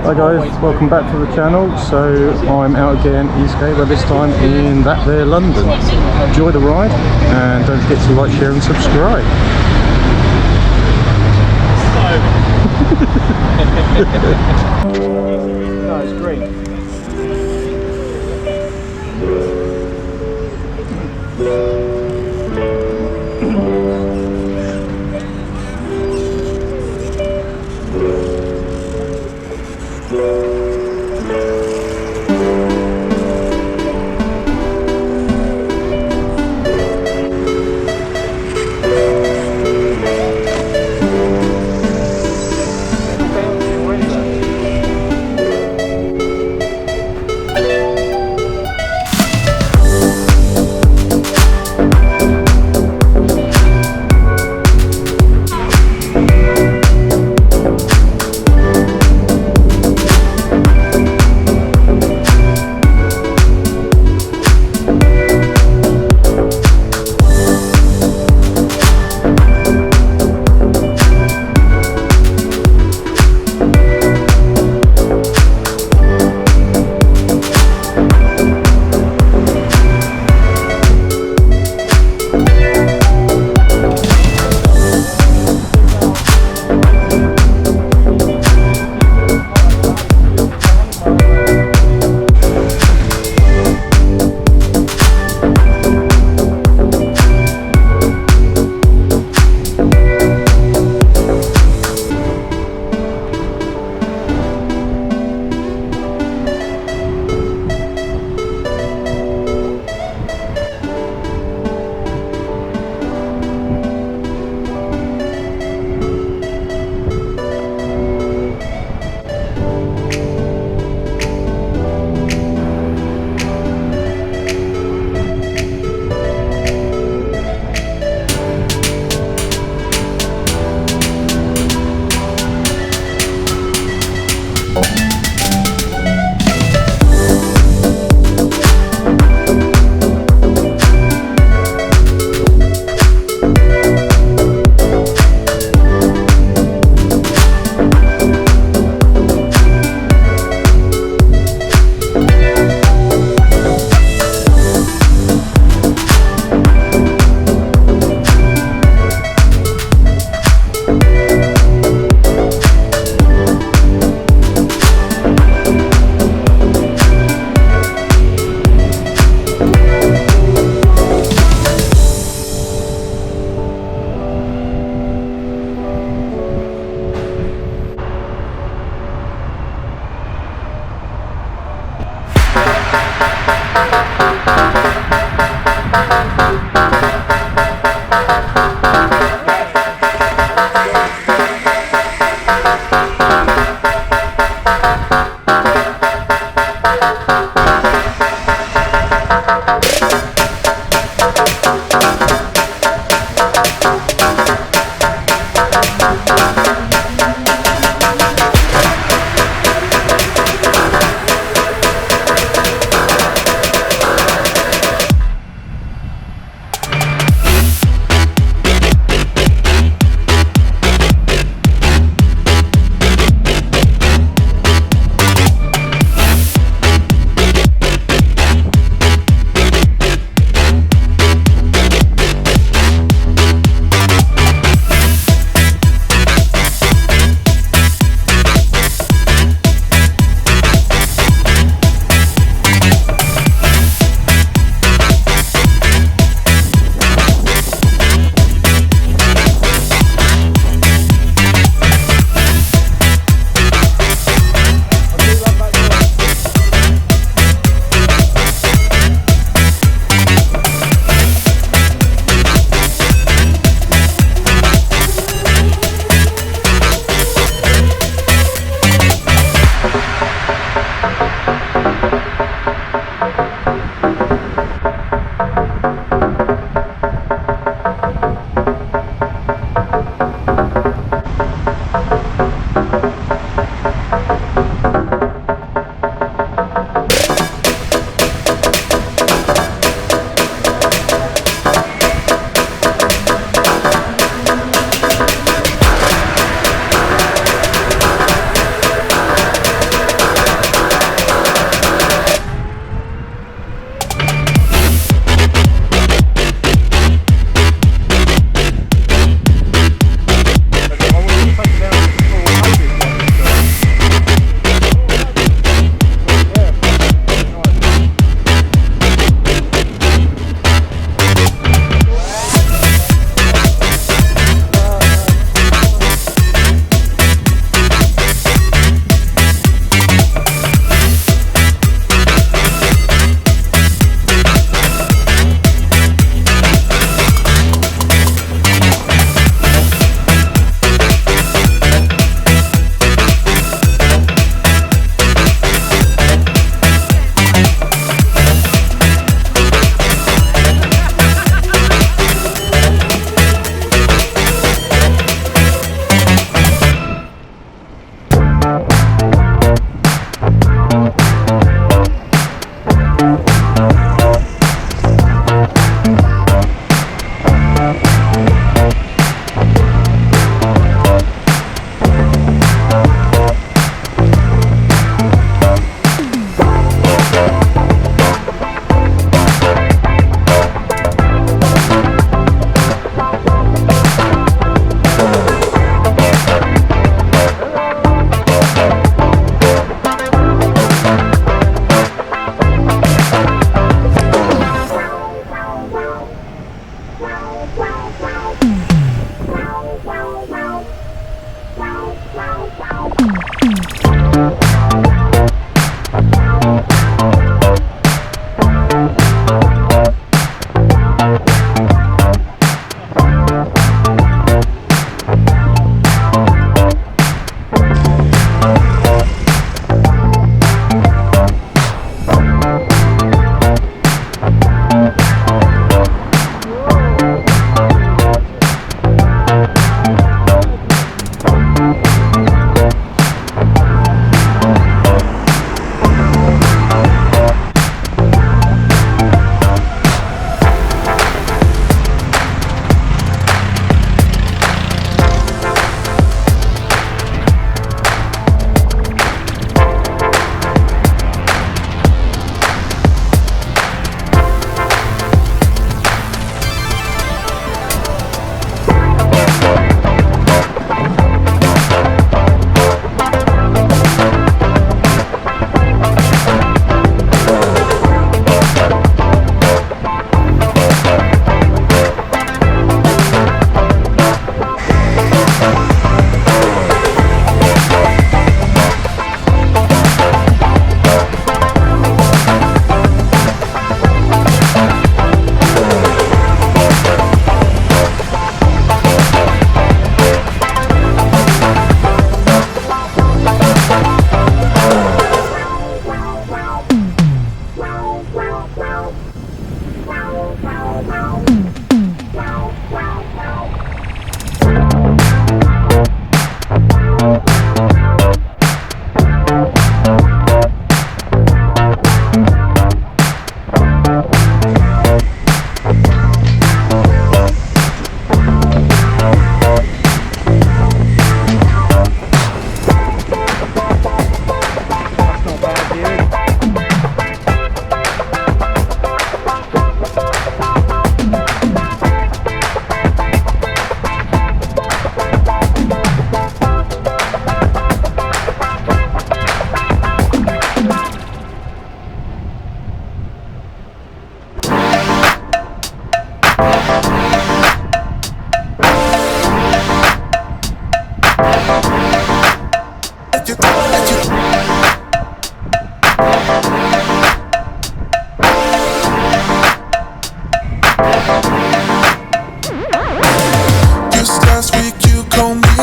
Hi guys, welcome back to the channel. So I'm out again ESK8, but this time in that there London. Enjoy the ride and don't forget to like, share and subscribe. No, it's green. Just last week you called me.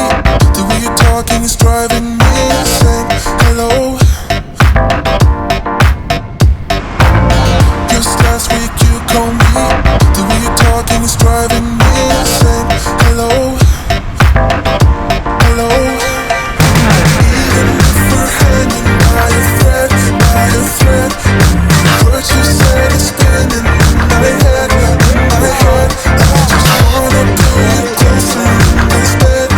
The way you're talking is driving me insane. Hello. Just last week you called me. The way you're talking is driving me insane. Hello. Hello. Even if we're hanging by a thread, what you said is spinning in my head, I just wanna pull you closer in this bed,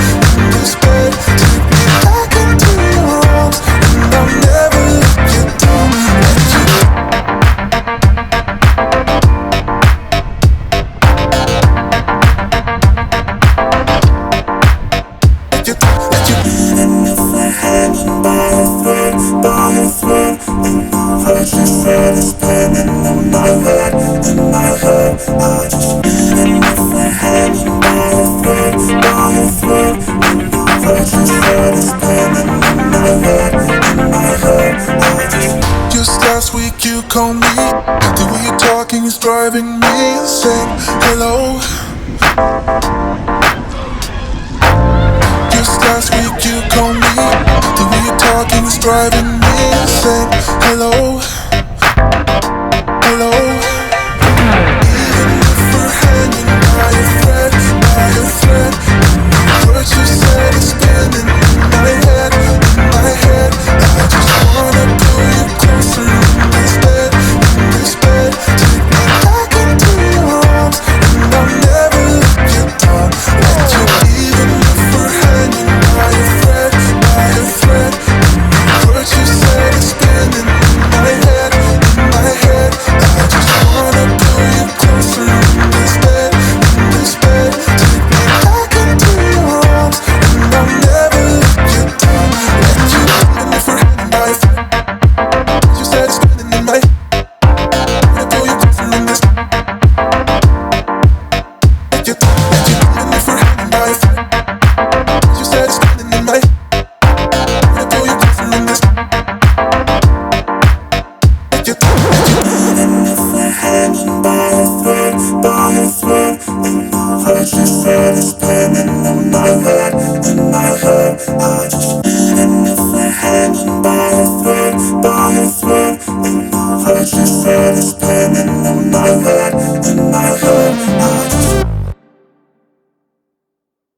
take me back into your arms, and I'll never let you down. Even if we're hanging by a thread, what you said is spinning in my head, I just. Even if we're hanging by a thread, what you said is spinning in my head, I just. Just last week you called me. The way you're talking is driving me insane. Hello. Just last week you called me. The way you're talking is driving me insane. Hello. Hello.